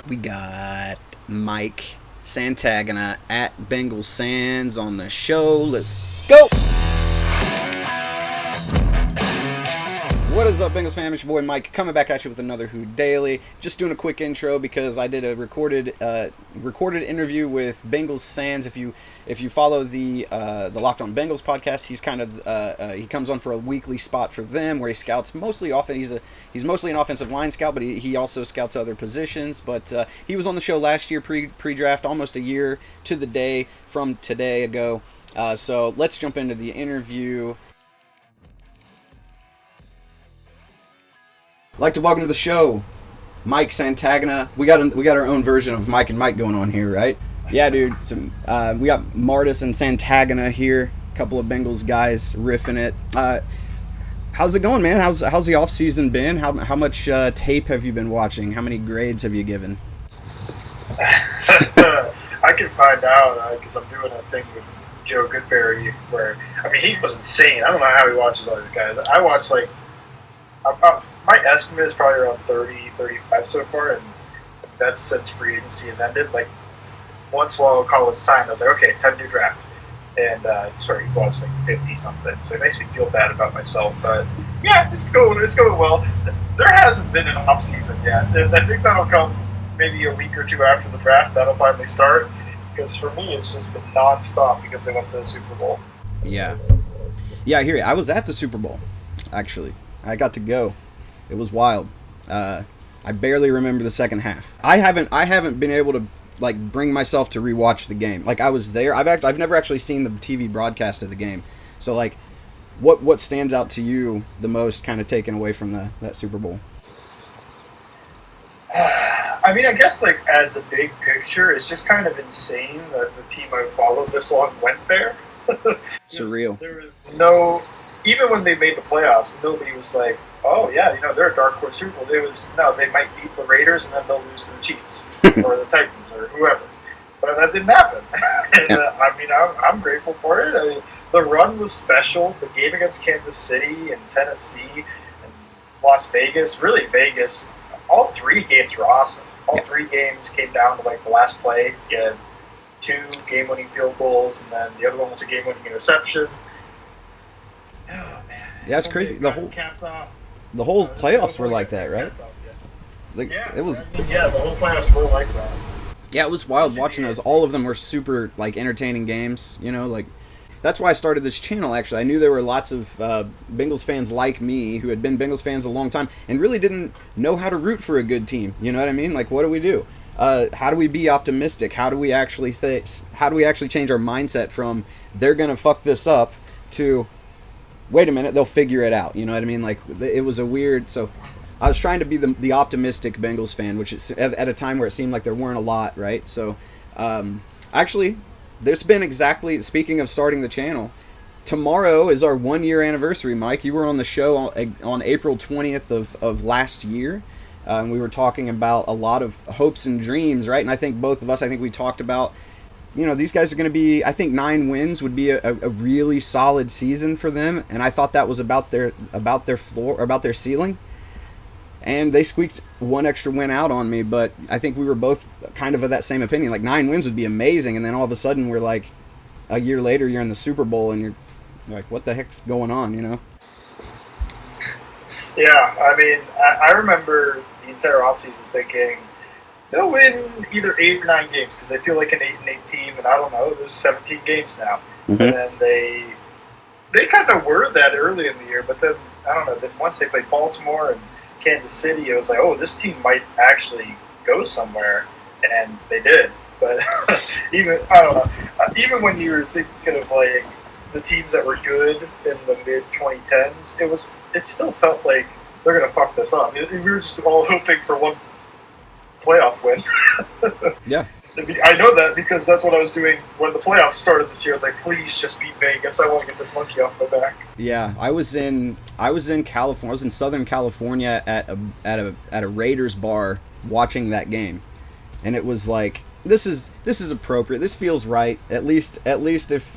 We got Mike Santagana at Bengals Sands on the show. Let's go! What is up, Bengals fam? It's your boy Mike coming back at you with another Who Daily. Just doing a quick intro because I did a recorded interview with Bengals Sands. If you follow the Locked On Bengals podcast, he's kind of he comes on for a weekly spot for them where he scouts mostly offense. He's mostly an offensive line scout, but he also scouts other positions. But he was on the show last year pre-draft, almost a year to the day from today ago. So let's jump into the interview. I'd like to welcome to the show Mike Santagana. We got our own version of Mike and Mike going on here, right? Yeah, dude. So, we got Martis and Santagana here. A couple of Bengals guys riffing it. How's it going, man? How's the off season been? How much tape have you been watching? How many grades have you given? I can find out because I'm doing a thing with Joe Goodberry where he was insane. I don't know how he watches all these guys. I watch my estimate is probably around 30, 35 so far, and that's since free agency has ended. Like, once Lalo Collins signed, I was like, okay, time to do draft. And he's watched like 50-something, so it makes me feel bad about myself. But, yeah, it's going well. There hasn't been an off-season yet, and I think that'll come maybe a week or two after the draft. That'll finally start, because for me, it's just been nonstop because they went to the Super Bowl. Yeah, I hear you. I was at the Super Bowl, actually. I got to go. It was wild. I barely remember the second half. I haven't been able to bring myself to rewatch the game. Like, I was there. I've never actually seen the TV broadcast of the game. So what stands out to you the most, kind of taken away from that Super Bowl? I guess as a big picture, it's just kind of insane that the team I followed this long went there. Surreal. There was no, even when they made the playoffs, nobody was like, oh yeah, they're a dark horse Super Bowl. They might beat the Raiders and then they'll lose to the Chiefs or the Titans or whoever. But that didn't happen. And, I'm grateful for it. The run was special. The game against Kansas City and Tennessee and Las Vegas, really Vegas, all three games were awesome. All three games came down to the last play. You had 2 game-winning field goals, and then the other one was a game-winning interception. Oh man, yeah, it's crazy. The whole playoffs were like that, right? It was. Yeah, the whole playoffs were like that. Yeah, it was wild watching those. All of them were super entertaining games. That's why I started this channel. Actually, I knew there were lots of Bengals fans like me who had been Bengals fans a long time and really didn't know how to root for a good team. You know what I mean? What do we do? How do we be optimistic? How do we actually change our mindset from they're gonna fuck this up to wait a minute, they'll figure it out. You know what I mean? It was a weird. So I was trying to be the optimistic Bengals fan, which is at a time where it seemed like there weren't a lot, right? So actually, there's been exactly, speaking of starting the channel, tomorrow is our 1-year anniversary, Mike. You were on the show on April 20th of last year. We were talking about a lot of hopes and dreams, right? And I think both of us, we talked about, these guys are going to be, I think 9 wins would be a really solid season for them. And I thought that was about their floor, or about their ceiling. And they squeaked 1 extra win out on me, but I think we were both kind of that same opinion. 9 wins would be amazing. And then all of a sudden we're a year later, you're in the Super Bowl and you're like, what the heck's going on, Yeah, I remember the entire offseason thinking, they'll win either 8 or 9 games because they feel like an 8-8 team, and I don't know, there's 17 games now. Mm-hmm. And then they kind of were that early in the year, but then, I don't know, then once they played Baltimore and Kansas City, it was like, oh, this team might actually go somewhere, and they did. But even when you were thinking of the teams that were good in the mid-2010s, it still felt like they're going to fuck this up. We were just all hoping for one playoff win. Yeah. I know that because that's what I was doing when the playoffs started this year. I was like, please just beat Vegas. I want to get this monkey off my back. Yeah, I was in California. I was in Southern California at a Raiders bar watching that game, and it was like, this is appropriate. This feels right. At least if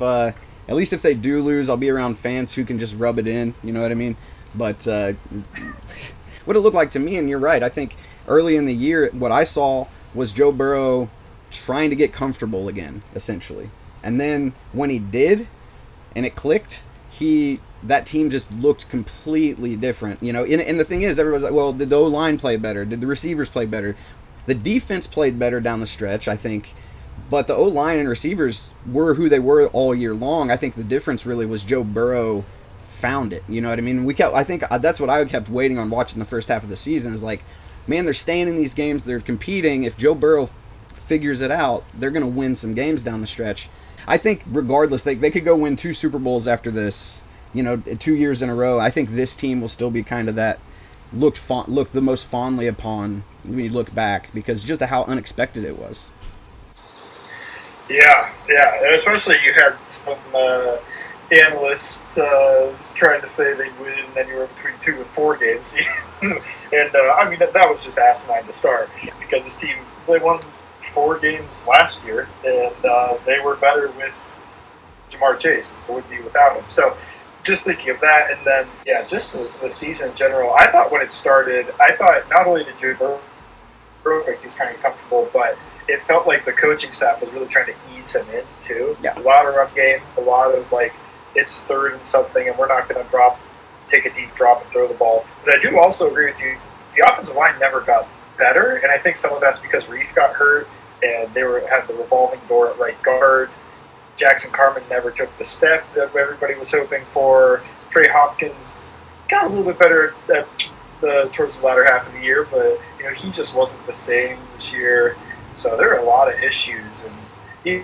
they do lose, I'll be around fans who can just rub it in. You know what I mean? But what it looked like to me, and you're right. I think early in the year, what I saw was Joe Burrow trying to get comfortable again, essentially. And then when he did, and it clicked, that team just looked completely different. You know, and the thing is, everybody's like, well, did the O-line play better? Did the receivers play better? The defense played better down the stretch, I think. But the O-line and receivers were who they were all year long. I think the difference really was Joe Burrow found it. You know what I mean? I think that's what I kept waiting on watching the first half of the season is like, man, they're staying in these games. They're competing. If Joe Burrow figures it out, they're going to win some games down the stretch. I think regardless, they could go win 2 Super Bowls after this, 2 years in a row. I think this team will still be kind of that looked the most fondly upon when you look back because just how unexpected it was. Yeah, and especially you had some analysts trying to say they win anywhere between 2 and 4 games, and I mean that was just asinine to start because this team they won 4 games last year and they were better with Ja'Marr Chase. It would be without him. So just thinking of that, and then just the season in general. I thought when it started, not only did Joe Burrow he was kind of comfortable, but it felt like the coaching staff was really trying to ease him in too. Yeah. A lot of run game, a lot of like it's 3rd and something, and we're not going to take a deep drop and throw the ball. But I do also agree with you. The offensive line never got better, and I think some of that's because Reef got hurt, and they had the revolving door at right guard. Jackson Carman never took the step that everybody was hoping for. Trey Hopkins got a little bit better towards the latter half of the year, but he just wasn't the same this year. So there are a lot of issues, and he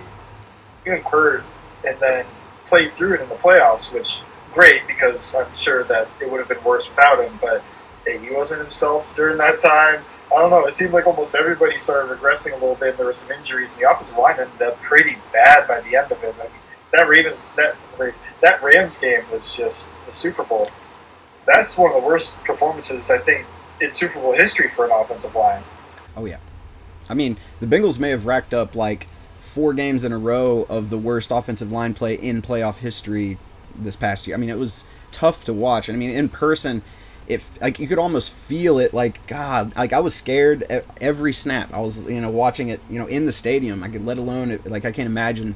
incurred and then played through it in the playoffs, which great because I'm sure that it would have been worse without him. But hey, he wasn't himself during that time. I don't know. It seemed like almost everybody started regressing a little bit. And there were some injuries, and the offensive line ended up pretty bad by the end of it. I mean, that Rams game was just the Super Bowl. That's one of the worst performances I think in Super Bowl history for an offensive line. Oh yeah. I mean, the Bengals may have racked up like 4 games in a row of the worst offensive line play in playoff history this past year. I mean, it was tough to watch. I mean, in person, like you could almost feel it. Like God, like I was scared at every snap. I was watching it in the stadium. I could let alone it, like I can't imagine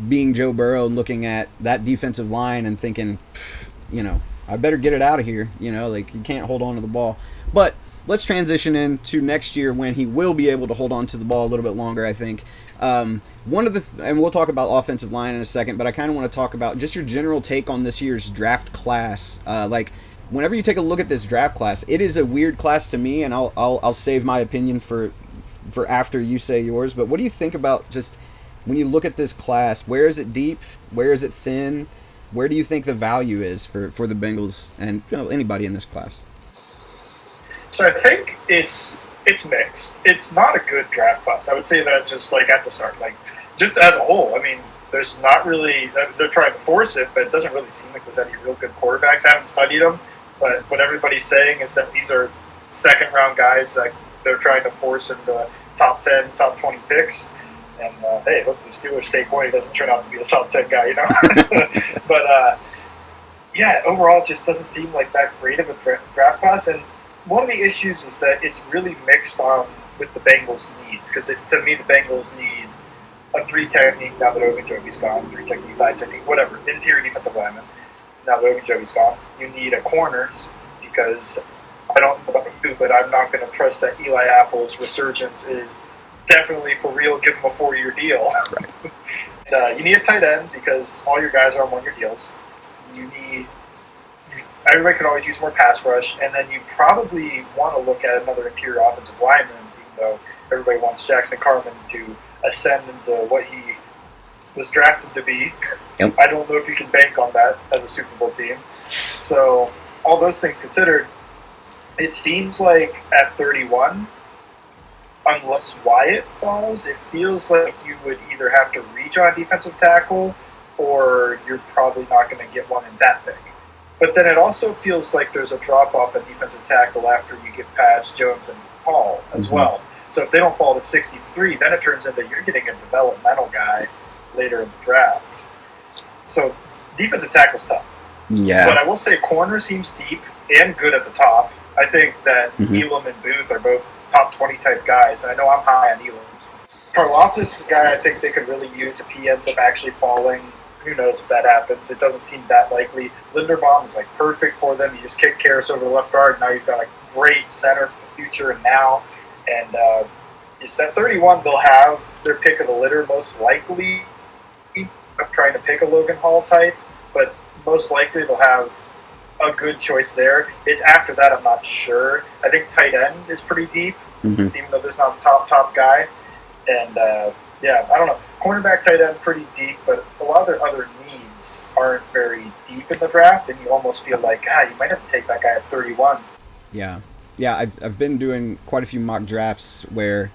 being Joe Burrow and looking at that defensive line and thinking, I better get it out of here. Like you can't hold on to the ball, but. Let's transition into next year when he will be able to hold on to the ball a little bit longer, I think. And we'll talk about offensive line in a second, but I kind of want to talk about just your general take on this year's draft class. Like, whenever you take a look at this draft class, it is a weird class to me, and I'll save my opinion for after you say yours. But what do you think about just when you look at this class? Where is it deep? Where is it thin? Where do you think the value is for the Bengals and anybody in this class? So I think it's mixed. It's not a good draft class. I would say that just like at the start, like just as a whole. I mean, there's not really. They're trying to force it, but it doesn't really seem like there's any real good quarterbacks. I haven't studied them, but what everybody's saying is that these are 2nd round guys that they're trying to force into top 10, top 20 picks. And hey, look, the Steelers take one. He doesn't turn out to be the top 10 guy, But overall, it just doesn't seem like that great of a draft class. And one of the issues is that it's really mixed on with the Bengals' needs, because to me, the Bengals need a 3 technique now that Ogunjobi's gone, 3 technique, 5 technique, whatever, interior defensive lineman now that Ogunjobi's gone. You need a corners because I don't know about you, but I'm not going to trust that Eli Apple's resurgence is definitely for real. Give him a 4-year deal. And, you need a tight end because all your guys are on 1-year deals. Everybody could always use more pass rush, and then you probably want to look at another interior offensive lineman, even though everybody wants Jackson Carman to ascend into what he was drafted to be. Yep. I don't know if you can bank on that as a Super Bowl team. So all those things considered, it seems like at 31, unless Wyatt falls, it feels like you would either have to reach on defensive tackle or you're probably not going to get one in that big. But then it also feels like there's a drop-off at defensive tackle after you get past Jones and Hall as well. So if they don't fall to 63, then it turns into you're getting a developmental guy later in the draft. So defensive tackle's tough. Yeah. But I will say corner seems deep and good at the top. I think that Mhm. Elam and Booth are both top 20 type guys. I know I'm high on Elam's. Karloftis is a guy I think they could really use if he ends up actually falling. Who knows if that happens? It doesn't seem that likely. Linderbaum is like perfect for them. You just kick Karras over the left guard. Now you've got a great center for the future and now. And it's at 31, they'll have their pick of the litter most likely. I'm trying to pick a Logan Hall type, but most likely they'll have a good choice there. It's after that, I'm not sure. I think tight end is pretty deep, Mhm. even though there's not a top guy. And yeah, I don't know. Cornerback, tight end, pretty deep, but a lot of their other needs aren't very deep in the draft, and you almost feel like, you might have to take that guy at 31. Yeah. I've been doing quite a few mock drafts where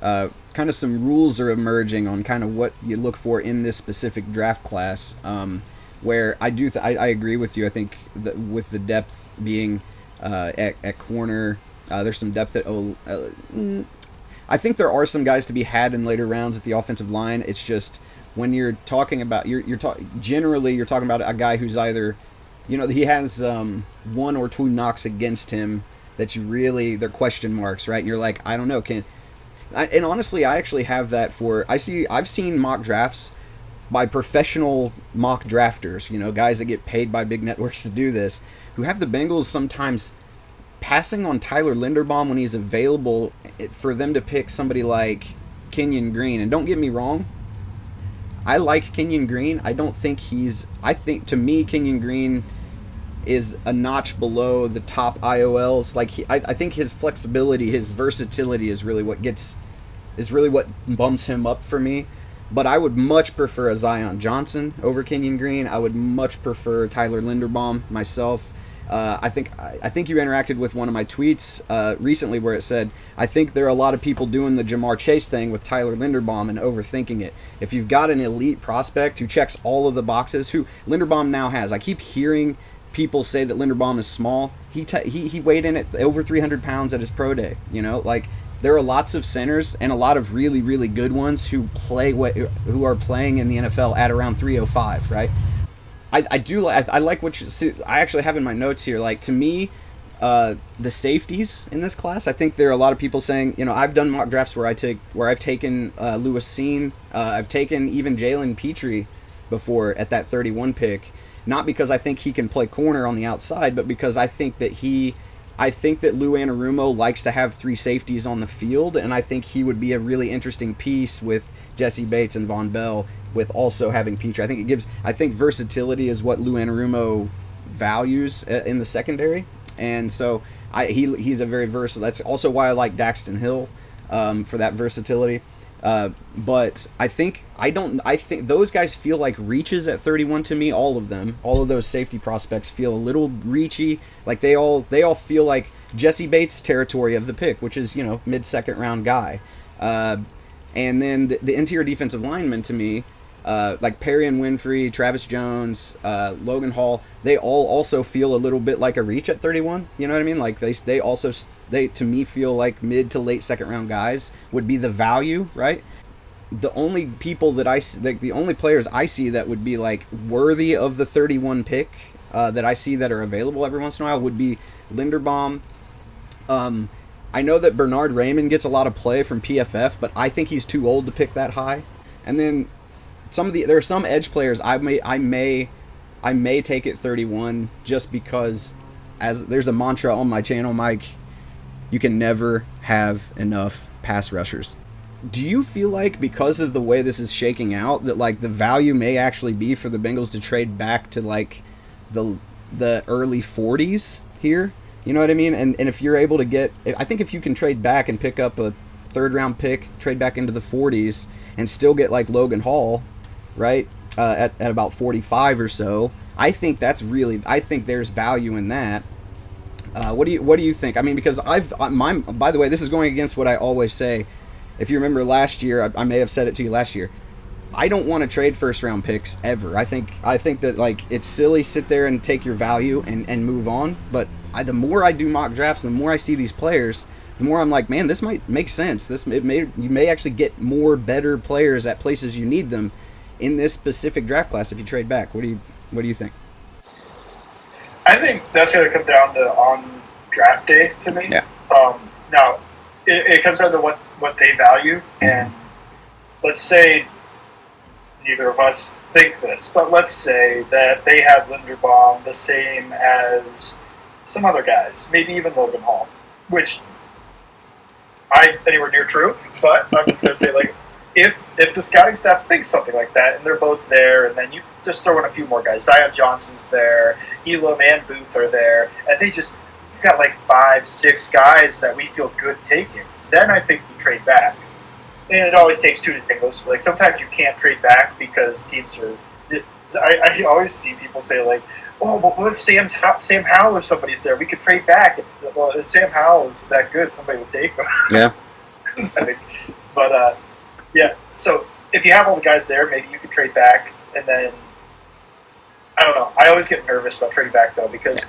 kind of some rules are emerging on kind of what you look for in this specific draft class. Where I do, I agree with you. I think that with the depth being at corner, there's some depth at. I think there are some guys to be had in later rounds at the offensive line. It's just when you're talking about generally you're talking about a guy who's either, he has one or two knocks against him that they're question marks, right? And you're like, I don't know, and honestly, I actually have that I've seen mock drafts by professional mock drafters, guys that get paid by big networks to do this, who have the Bengals sometimes passing on Tyler Linderbaum when he's available for them to pick somebody like Kenyon Green. And don't get me wrong, I like Kenyon Green. I think to me Kenyon Green is a notch below the top IOLs. I think his flexibility, his versatility is really what bumps him up for me. But I would much prefer a Zion Johnson over Kenyon Green. I would much prefer Tyler Linderbaum myself. I think you interacted with one of my tweets recently where it said, I think there are a lot of people doing the Jamar Chase thing with Tyler Linderbaum and overthinking it. If you've got an elite prospect who checks all of the boxes, who Linderbaum now has, I keep hearing people say that Linderbaum is small. He weighed in at over 300 pounds at his pro day. There are lots of centers and a lot of really, really good ones who are playing in the NFL at around 305, right? I like what you see. I actually have in my notes here, like, to me, the safeties in this class, I think there are a lot of people saying, I've done mock drafts where I've taken Lewis Cine, I've taken even Jalen Petrie before at that 31 pick, not because I think he can play corner on the outside, but because I think that Lou Anarumo likes to have three safeties on the field, and I think he would be a really interesting piece with Jesse Bates and Von Bell, with also having Petrie. I think versatility is what Lou Anarumo values in the secondary, and so he's a very versatile. That's also why I like Daxton Hill for that versatility. But I think those guys feel like reaches at 31 to me. All of those safety prospects feel a little reachy. Like they all feel like Jesse Bates territory of the pick, which is mid-second round guy. And then the interior defensive linemen to me, like Perry and Winfrey, Travis Jones, Logan Hall, they all also feel a little bit like a reach at 31. You know what I mean? Like they to me feel like mid to late second round guys would be the value, right? The only people the only players I see that would be like worthy of the 31 pick that I see that are available every once in a while would be Linderbaum. I know that Bernard Raymond gets a lot of play from PFF, but I think he's too old to pick that high. And then there are some edge players I may take at 31 just because, as there's a mantra on my channel, Mike, you can never have enough pass rushers. Do you feel like because of the way this is shaking out that like the value may actually be for the Bengals to trade back to like the early 40s here? You know what I mean? And if you're able to I think if you can trade back and pick up a third round pick, trade back into the 40s and still get like Logan Hall, right, at about 45 or so, I think there's value in that. What do you think? I mean, because by the way, this is going against what I always say. If you remember last year, I may have said it to you last year. I don't want to trade first round picks ever. I think that like it's silly, sit there and take your value and move on. But the more I do mock drafts, the more I see these players, the more I'm like, man, this might make sense. You may actually get more better players at places you need them in this specific draft class if you trade back. What do you think? I think that's going to come down to on draft day to me. Yeah. Now, it comes down to what they value, and let's say neither of us think this, but let's say that they have Linderbaum the same as some other guys, maybe even Logan Hall, which I anywhere near true, but I'm just going to say, like, if the scouting staff thinks something like that, and they're both there, and then you just throw in a few more guys, Zion Johnson's there, Elam and Booth are there, and you've got like 5-6 guys that we feel good taking, then I think you trade back. And it always takes two to tango. So, like, sometimes you can't trade back because teams are. I always see people say, like, "Oh, but what if Sam Howell, if somebody's there, we could trade back." Well, if Sam Howell is that good, somebody would take him. Yeah. But yeah. So if you have all the guys there, maybe you could trade back, and then I don't know. I always get nervous about trading back though because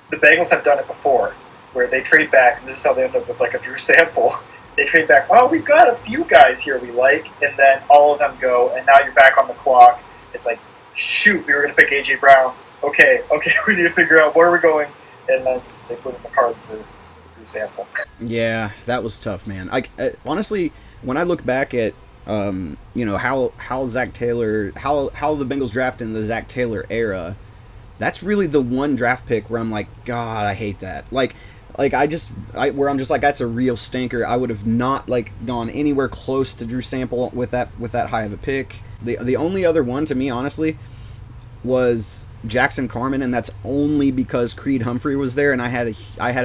the Bengals have done it before, where they trade back, and this is how they end up with like a Drew Sample. They trade back, oh, we've got a few guys here we like, and then all of them go, and now you're back on the clock. It's like, shoot, we were going to pick A.J. Brown. Okay, we need to figure out where we're going. And then they put in the card for Drew Sample. Yeah, that was tough, man. Honestly, when I look back at how Zach Taylor, how the Bengals drafted in the Zach Taylor era, that's really the one draft pick where I'm like, God, I hate that. Where I'm just like, that's a real stinker. I would have not gone anywhere close to Drew Sample with that high of a pick. The only other one to me, honestly, was Jackson Carman, and that's only because Creed Humphrey was there, and I had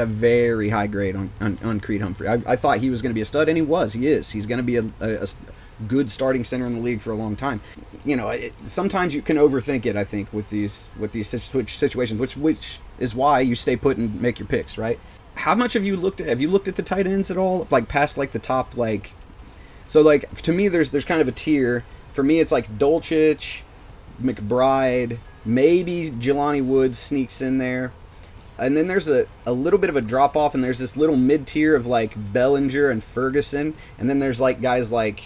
a very high grade on Creed Humphrey. I thought he was going to be a stud, and he was. He is. He's going to be a good starting center in the league for a long time. Sometimes you can overthink it, I think, with these situations, which is why you stay put and make your picks, right? How much have you looked at the tight ends at all? Past the top, so to me there's kind of a tier. For me it's Dulcich, McBride, maybe Jelani Woods sneaks in there. And then there's a little bit of a drop off, and there's this little mid tier of Bellinger and Ferguson, and then there's guys like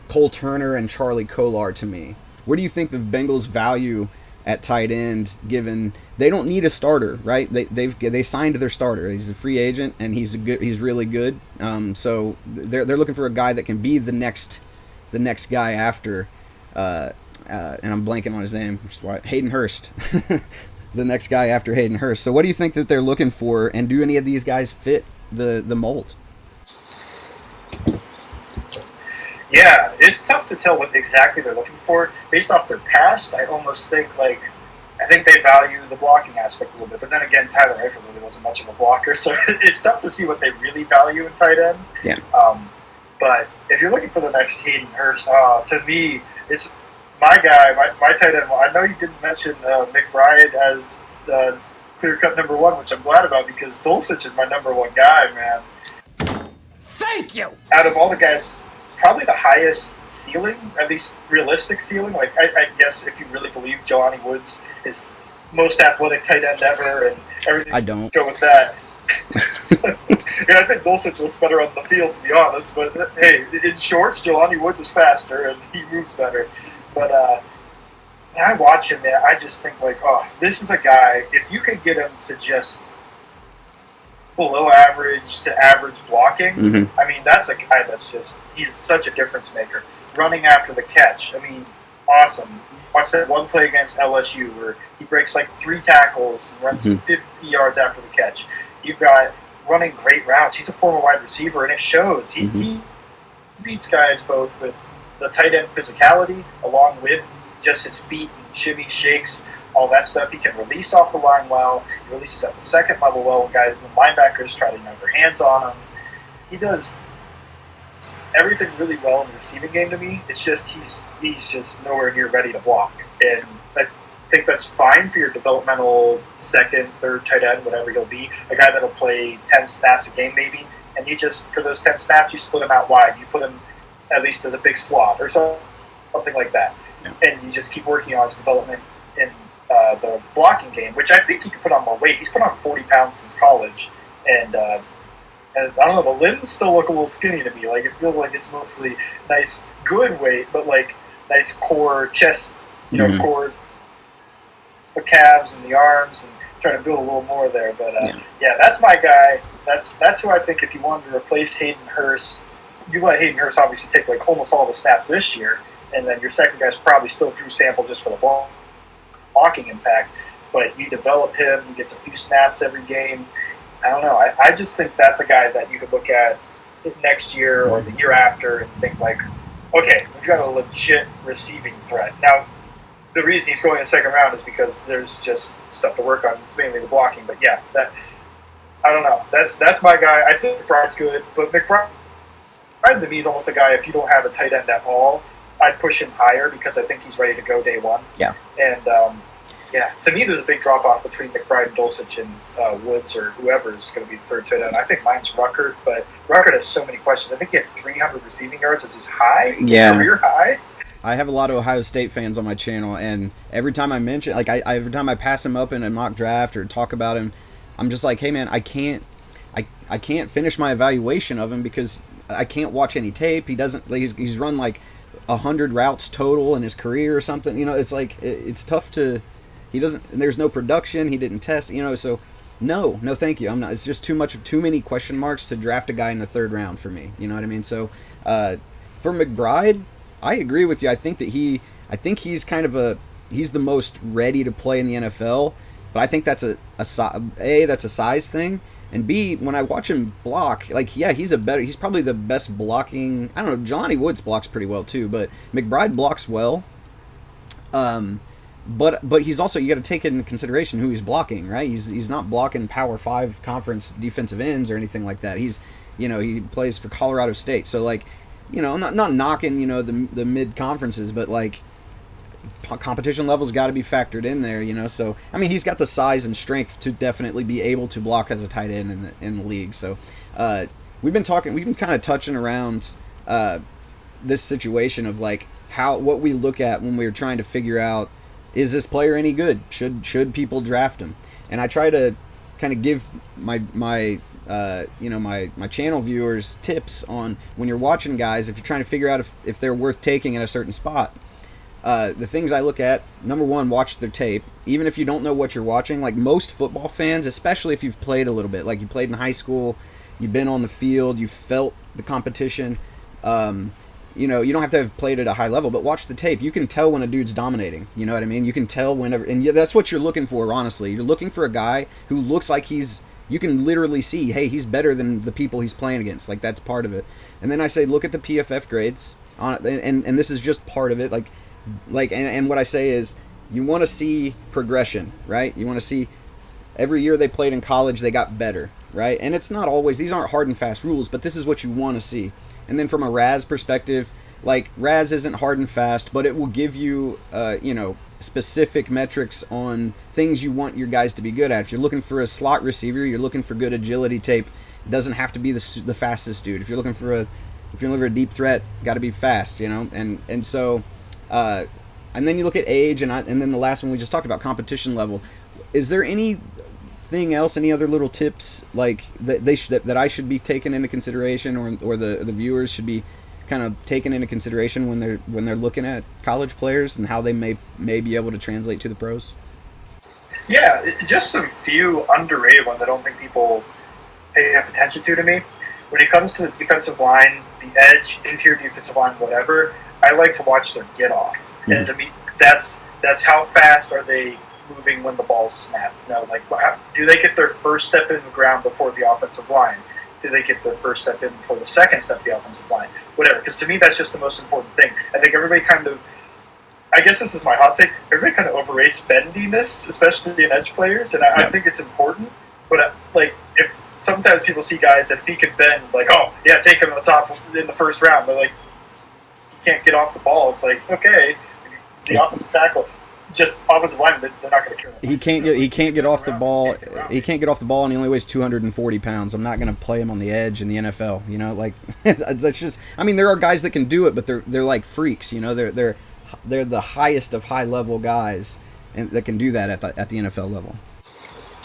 Cole Turner and Charlie Kolar to me. Where do you think the Bengals value at tight end, given they don't need a starter, right? They signed their starter. He's a free agent, and he's really good. So they're looking for a guy that can be the next guy after. And I'm blanking on his name, which is why Hayden Hurst, the next guy after Hayden Hurst. So what do you think that they're looking for, and do any of these guys fit the mold? Yeah, it's tough to tell what exactly they're looking for. Based off their past, I almost think I think they value the blocking aspect a little bit. But then again, Tyler Eifert really wasn't much of a blocker, so it's tough to see what they really value in tight end. Yeah. But if you're looking for the next Hayden Hurst, to me, it's my guy, my tight end. Well, I know you didn't mention McBride as clear-cut number one, which I'm glad about because Dulcich is my number one guy, man. Thank you! Out of all the guys, probably the highest ceiling, at least realistic ceiling. I guess if you really believe Jelani Woods is most athletic tight end ever and everything, I don't go with that. I think Dulcich looks better on the field, to be honest. But hey, in shorts, Jelani Woods is faster and he moves better. But when I watch him, man, I just think this is a guy. If you could get him to just below average to average blocking, mm-hmm. I mean, that's a guy he's such a difference maker. Running after the catch, I mean, awesome. I said one play against LSU where he breaks 3 tackles and runs 50 yards after the catch. You've got running great routes. He's a former wide receiver, and it shows. He beats guys both with the tight end physicality along with just his feet and shimmy shakes, all that stuff. He can release off the line well. He releases at the second level well when linebackers try to get their hands on him. He does everything really well in the receiving game to me. It's just he's just nowhere near ready to block. And I think that's fine for your developmental second, third tight end, whatever he'll be. A guy that'll play 10 snaps a game maybe. And you just, for those 10 snaps, you split him out wide. You put him at least as a big slot or something like that. Yeah. And you just keep working on his development in the blocking game, which I think he could put on more weight. He's put on 40 pounds since college. And I don't know, the limbs still look a little skinny to me. It feels like it's mostly nice, good weight, but nice core, chest, core, the calves and the arms, and trying to build a little more there. But yeah, that's my guy. That's who I think if you wanted to replace Hayden Hurst, you let Hayden Hurst obviously take like almost all the snaps this year, and then your second guy's probably still Drew Sample just for the blocking impact. But you develop him, he gets a few snaps every game. I don't know. I just think that's a guy that you could look at next year or the year after and think like, okay, we've got a legit receiving threat. Now, the reason he's going in the second round is because there's just stuff to work on. It's mainly the blocking. But yeah, I don't know. That's my guy. I think McBride's good, but McBride to me is almost a guy, if you don't have a tight end at all, I'd push him higher because I think he's ready to go day one. Yeah. And yeah, to me, there's a big drop-off between McBride and Dulcich and Woods or whoever is going to be the third tight end. I think mine's Ruckert, but Ruckert has so many questions. I think he had 300 receiving yards as his high, his career high. I have a lot of Ohio State fans on my channel, and every time I mention, like, every time I pass him up in a mock draft or talk about him, I'm just like, hey, man, I can't finish my evaluation of him because I can't watch any tape. He doesn't, like, he's run like 100 routes total in his career or something. You know, it's like, it's tough to... He doesn't. There's no production. He didn't test. You know, so no, thank you. I'm not. It's just too many question marks to draft a guy in the third round for me. You know what I mean? So for McBride, I agree with you. I think he's kind of he's the most ready to play in the NFL. But I think that's that's a size thing, and B, when I watch him block, like, yeah, he's probably the best blocking. I don't know. Johnny Woods blocks pretty well too, but McBride blocks well. But he's also, you got to take into consideration who he's blocking, right? He's not blocking Power 5 conference defensive ends or anything like that. He's, you know, he plays for Colorado State. So, like, you know, not knocking, you know, the mid conferences, but like competition level's got to be factored in there, you know. So, I mean, he's got the size and strength to definitely be able to block as a tight end in the league. So, we've been kind of touching around this situation of like what we look at when we're trying to figure out, is this player any good? Should people draft him? And I try to kind of give my channel viewers tips on when you're watching guys, if you're trying to figure out if they're worth taking at a certain spot. The things I look at, number one, watch their tape. Even if you don't know what you're watching, like most football fans, especially if you've played a little bit, like you played in high school, you've been on the field, you felt the competition. You know, you don't have to have played at a high level, but watch the tape. You can tell when a dude's dominating. You know what I mean? You can tell whenever, and that's what you're looking for, honestly. You're looking for a guy who looks like you can literally see, hey, he's better than the people he's playing against. Like, that's part of it. And then I say, look at the PFF grades on it, and this is just part of it. And what I say is, you want to see progression, right? You want to see every year they played in college, they got better, right? And it's not always, these aren't hard and fast rules, but this is what you want to see. And then from a RAS perspective, like, RAS isn't hard and fast, but it will give you, specific metrics on things you want your guys to be good at. If you're looking for a slot receiver, you're looking for good agility tape. It doesn't have to be the fastest dude. If you're looking for a deep threat, got to be fast, you know. And so, and then you look at age, and then the last one we just talked about, competition level. Is there anything else, any other little tips like that I should be taking into consideration, or the viewers should be kind of taken into consideration when they're looking at college players and how they may be able to translate to the pros? Yeah, just some few underrated ones I don't think people pay enough attention to me. When it comes to the defensive line, the edge, interior defensive line, whatever, I like to watch their get off. Mm-hmm. And to me, that's how fast are they moving when the ball's snapped. You know, like, do they get their first step in the ground before the offensive line? Do they get their first step in before the second step of the offensive line? Whatever, because to me that's just the most important thing. I think everybody I guess this is my hot take, everybody kind of overrates bendiness, especially in edge players, and I think it's important, but like, if sometimes people see guys that if he can bend, like, oh, yeah, take him to the top in the first round, but like, he can't get off the ball. It's like, okay, the offensive tackle, just offensive lineman, they're not going to care. He can't get off the ball. He can't get off the ball, and he only weighs 240 pounds. I'm not going to play him on the edge in the NFL. You know, like, that's just. I mean, there are guys that can do it, but they're like freaks. You know, they're the highest of high level guys, and that can do that at the NFL level.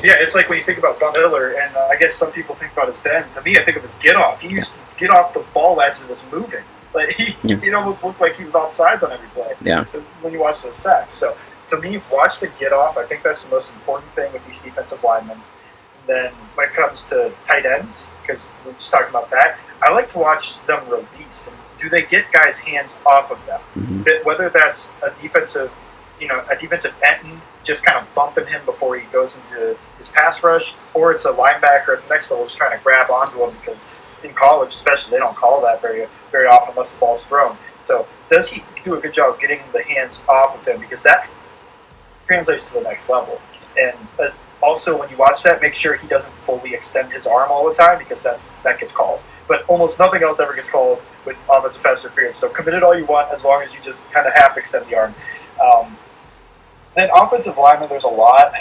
Yeah, it's like when you think about Von Miller, and I guess some people think about his bend. To me, I think of his get off. He used to get off the ball as it was moving. Like, it almost looked like he was offsides on every play. Yeah. When you watch those sacks. So to me, watch the get off. I think that's the most important thing with these defensive linemen. And then when it comes to tight ends, because we're just talking about that, I like to watch them release. And do they get guys' hands off of them? Mm-hmm. Whether that's a defensive end just kind of bumping him before he goes into his pass rush, or it's a linebacker at the next level just trying to grab onto him, because in college especially they don't call that very often unless the ball's thrown. So does he do a good job of getting the hands off of him, because that translates to the next level. And also when you watch that, make sure he doesn't fully extend his arm all the time, because that gets called. But almost nothing else ever gets called with offensive pass interference. So commit it all you want, as long as you just kind of half extend the arm. Then offensive linemen, there's a lot.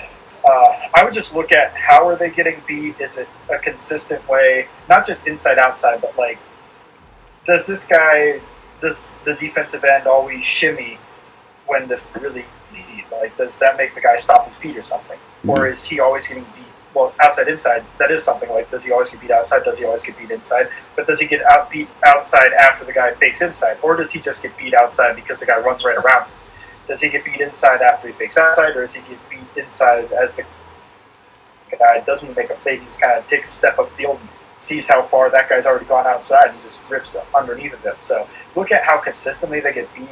I would just look at how are they getting beat. Is it a consistent way, not just inside outside, but like, does the defensive end always shimmy when this really beat? Like, does that make the guy stop his feet or something? Mm-hmm. Or is he always getting beat? Well, outside, inside, that is something. Like, does he always get beat outside? Does he always get beat inside? But does he get beat outside after the guy fakes inside? Or does he just get beat outside because the guy runs right around him? Does he get beat inside after he fakes outside? Or does he get beat inside as the guy doesn't even make a fake? He just kind of takes a step upfield and sees how far that guy's already gone outside and just rips underneath of him. So look at how consistently they get beat.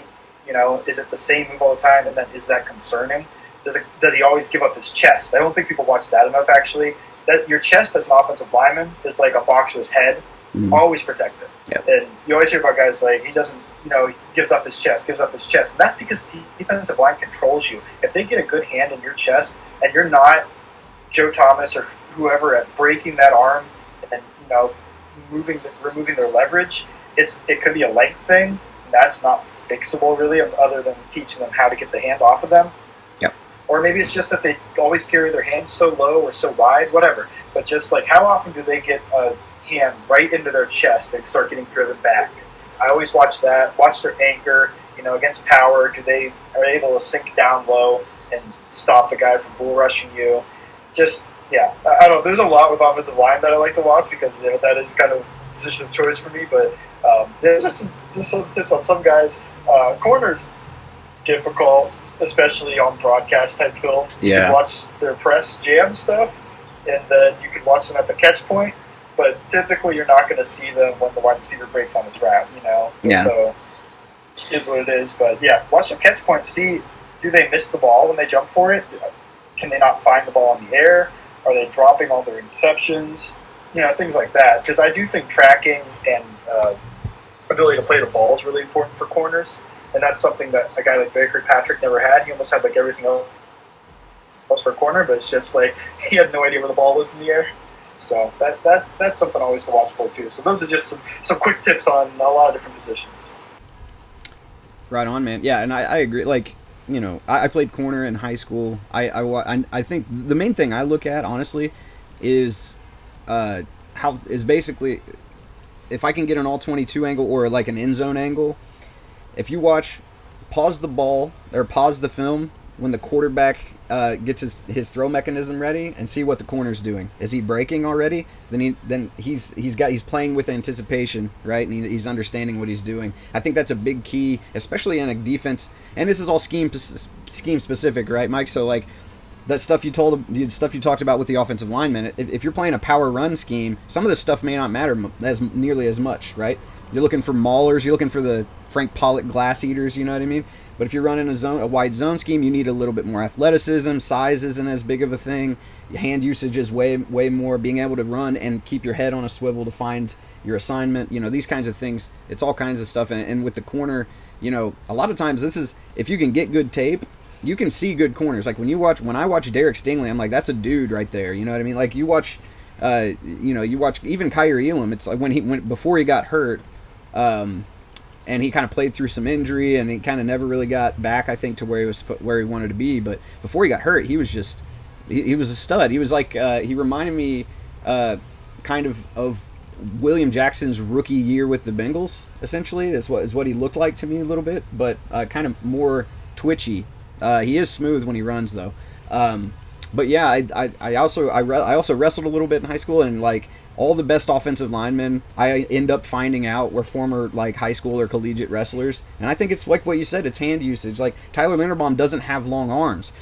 Is it the same move all the time? And then is that concerning? Does he always give up his chest? I don't think people watch that enough, actually. That your chest as an offensive lineman is like a boxer's head. Mm-hmm. Always protect it. Yep. And you always hear about guys like, he doesn't, he gives up his chest. And that's because the defensive line controls you. If they get a good hand in your chest and you're not Joe Thomas or whoever at breaking that arm and, removing their leverage, it could be a length thing. That's not fixable, really, other than teaching them how to get the hand off of them. Or maybe it's just that they always carry their hands so low or so wide, whatever. But just like, how often do they get a hand right into their chest and start getting driven back? I always watch that. Watch their anchor. Against power, are they able to sink down low and stop the guy from bull rushing you? Just, yeah. I don't know. There's a lot with offensive line that I like to watch, because that is kind of position of choice for me. But there's just some tips on some guys. Corners, difficult, especially on broadcast type film. You can watch their press jam stuff, and then you can watch them at the catch point, but typically you're not going to see them when the wide receiver breaks on his route, Yeah. So it is what it is. But yeah, watch the catch point. See, do they miss the ball when they jump for it? Can they not find the ball in the air? Are they dropping all their interceptions? Things like that. Because I do think tracking and ability to play the ball is really important for corners. And that's something that a guy like Dre Kirkpatrick never had. He almost had like everything else for a corner, but it's just like he had no idea where the ball was in the air. So that's something always to watch for too. So those are just some quick tips on a lot of different positions. Right on, man. Yeah, and I agree. Like, I played corner in high school. I think the main thing I look at, honestly, is basically if I can get an all 22 angle or like an end zone angle. If you pause the ball or pause the film when the quarterback gets his throw mechanism ready and see what the corner's doing. Is he breaking already? Then he's playing with anticipation, right? And he's understanding what he's doing. I think that's a big key, especially in a defense. And this is all scheme specific, right, Mike? So like that stuff you talked about with the offensive linemen. If you're playing a power run scheme, some of this stuff may not matter nearly as much, right? You're looking for maulers. You're looking for the Frank Pollock glass eaters, you know what I mean? But if you're running a wide zone scheme, you need a little bit more athleticism. Size isn't as big of a thing. Hand usage is way more. Being able to run and keep your head on a swivel to find your assignment, these kinds of things. It's all kinds of stuff. And with the corner, a lot of times if you can get good tape, you can see good corners. Like when I watch Derek Stingley, I'm like, that's a dude right there. You know what I mean? Like you watch even Kyrie Elam. It's like before he got hurt. And he kind of played through some injury, and he kind of never really got back, I think, to where he wanted to be. But before he got hurt, he was just he was a stud. He was like he reminded me kind of William Jackson's rookie year with the Bengals. Essentially, is what he looked like to me a little bit, but kind of more twitchy. He is smooth when he runs, though. But yeah, I also wrestled a little bit in high school, and like all the best offensive linemen I end up finding out were former like high school or collegiate wrestlers. And I think it's like what you said, it's hand usage. Like Tyler Linderbaum doesn't have long arms,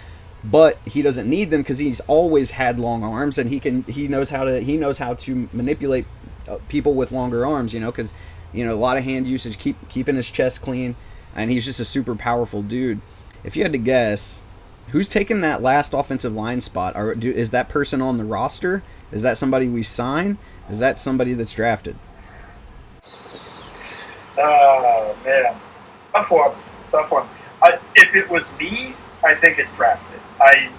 but he doesn't need them because he's always had long arms, and he knows how to manipulate people with longer arms, because a lot of hand usage, keeping his chest clean, and he's just a super powerful dude. If you had to guess, who's taking that last offensive line spot? Is that person on the roster? Is that somebody we sign? Is that somebody that's drafted? Oh, man. Tough one. If it was me, I think it's drafted. I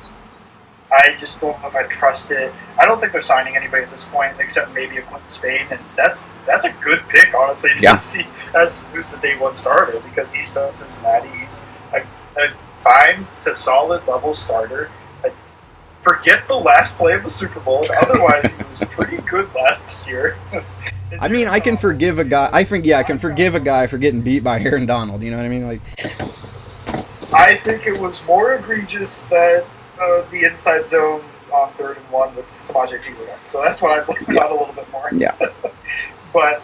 just don't know if I trust it. I don't think they're signing anybody at this point, except maybe a Quinton Spain, and that's a good pick, honestly, to see as who's the day one starter, because he's still in Cincinnati. He's a fine to solid level starter. Forget the last play of the Super Bowl. Otherwise, he was pretty good last year. I mean, I can forgive a guy. I can forgive a guy for getting beat by Aaron Donald. You know what I mean? Like, I think it was more egregious that the inside zone on 3rd and 1 with Samaje Perine. So that's what I blame it on a little bit more. Yeah. But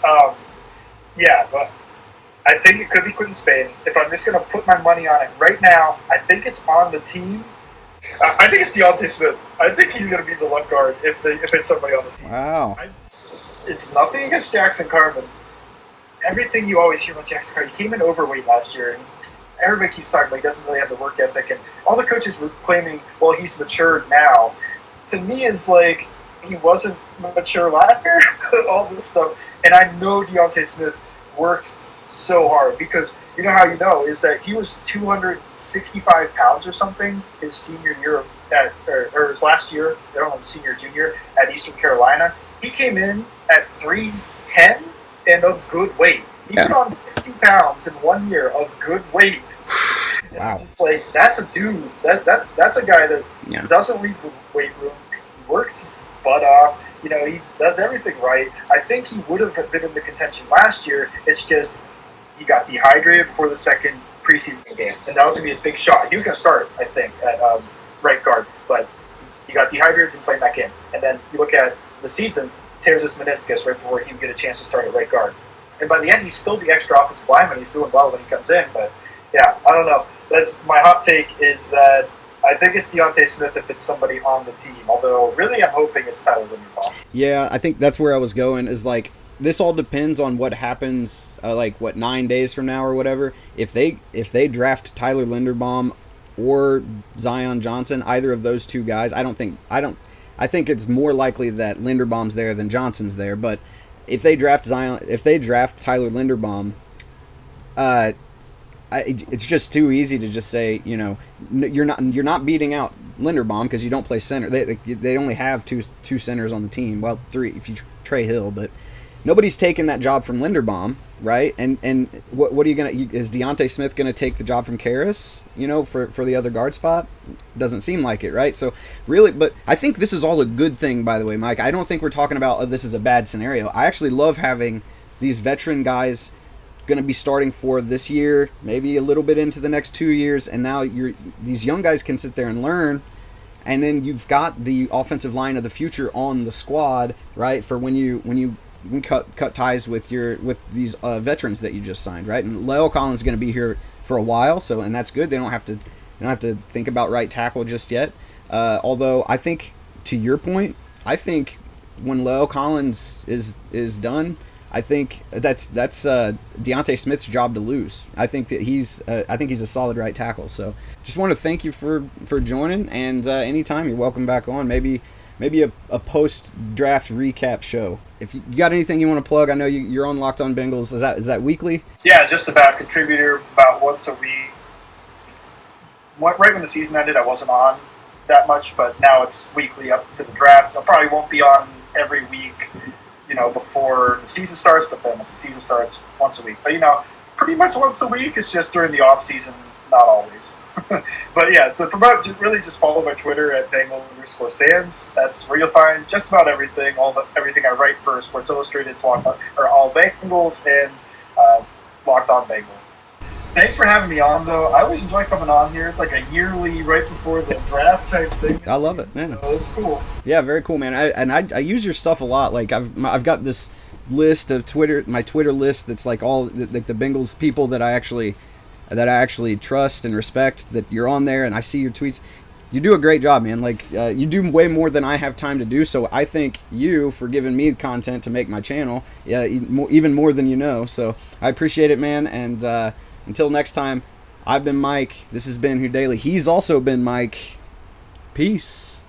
I think it could be Quinton Spain. If I'm just going to put my money on it right now, I think it's on the team. I think it's Deontay Smith. I think he's going to be the left guard if it's somebody on the team. Wow. It's nothing against Jackson Carman. Everything you always hear about Jackson Carman, he came in overweight last year, and everybody keeps talking about he doesn't really have the work ethic, and all the coaches were claiming, well, he's matured now. To me, it's like he wasn't mature last year, all this stuff. And I know Deontay Smith works so hard, because you know how you know is that he was 265 pounds or something his senior year or his last year, I don't know, senior junior at Eastern Carolina. He came in at 310 and of good weight. He put on 50 pounds in 1 year of good weight. Wow. Just like, that's a dude. That's a guy that doesn't leave the weight room. He works his butt off. He does everything right. I think he would have been in the contention last year. It's just he got dehydrated before the second preseason game, and that was going to be his big shot. He was going to start, I think, at right guard, but he got dehydrated and played that game. And then you look at the season, tears his meniscus right before he would get a chance to start at right guard. And by the end, he's still the extra offensive lineman. He's doing well when he comes in. But, yeah, I don't know. That's my hot take, is that I think it's Deontay Smith if it's somebody on the team. Although, really, I'm hoping it's Tyler Linderbaum. Yeah, I think that's where I was going, is like, this all depends on what happens, 9 days from now or whatever. If they draft Tyler Linderbaum or Zion Johnson, either of those two guys, I think it's more likely that Linderbaum's there than Johnson's there. But if they draft Tyler Linderbaum, it's just too easy to just say, you're not beating out Linderbaum because you don't play center. They only have two centers on the team. Well, 3 if you Trey Hill, but nobody's taking that job from Linderbaum, right? And what are you gonna? Is Deontay Smith gonna take the job from Karras? For the other guard spot? Doesn't seem like it, right? So really, but I think this is all a good thing, by the way, Mike. I don't think we're talking about this is a bad scenario. I actually love having these veteran guys going to be starting for this year, maybe a little bit into the next 2 years, and now these young guys can sit there and learn. And then you've got the offensive line of the future on the squad, right? For when you cut ties with these veterans that you just signed, right? And La'el Collins is going to be here for a while, and that's good. They don't have to think about right tackle just yet. Although I think, to your point, I think when La'el Collins is done, I think that's Deontay Smith's job to lose. I think that he's a solid right tackle. So just want to thank you for joining, and anytime you're welcome back on. Maybe a post-draft recap show. If you got anything you want to plug, I know you're on Locked On Bengals. Is that weekly? Yeah, just about contributor about once a week. Right when the season ended, I wasn't on that much, but now it's weekly up to the draft. I probably won't be on every week, before the season starts, but then as the season starts, once a week. But, pretty much once a week. It's just during the off season, not always. But yeah, to promote, really just follow my Twitter at Bengal_Sands. That's where you'll find just about everything, everything I write for Sports Illustrated. It's all Bengals and Locked On Bengal. Thanks for having me on, though. I always enjoy coming on here. It's like a yearly, right before the draft type thing. I love it, man. So it's cool. Yeah, very cool, man. I use your stuff a lot. Like I've got this list of my Twitter list that's like all like the Bengals people that I actually trust and respect. That you're on there, and I see your tweets. You do a great job, man. Like you do way more than I have time to do. So I thank you for giving me content to make my channel. Yeah, even more than you know. So I appreciate it, man. And until next time, I've been Mike. This has been Who Daily. He's also been Mike. Peace.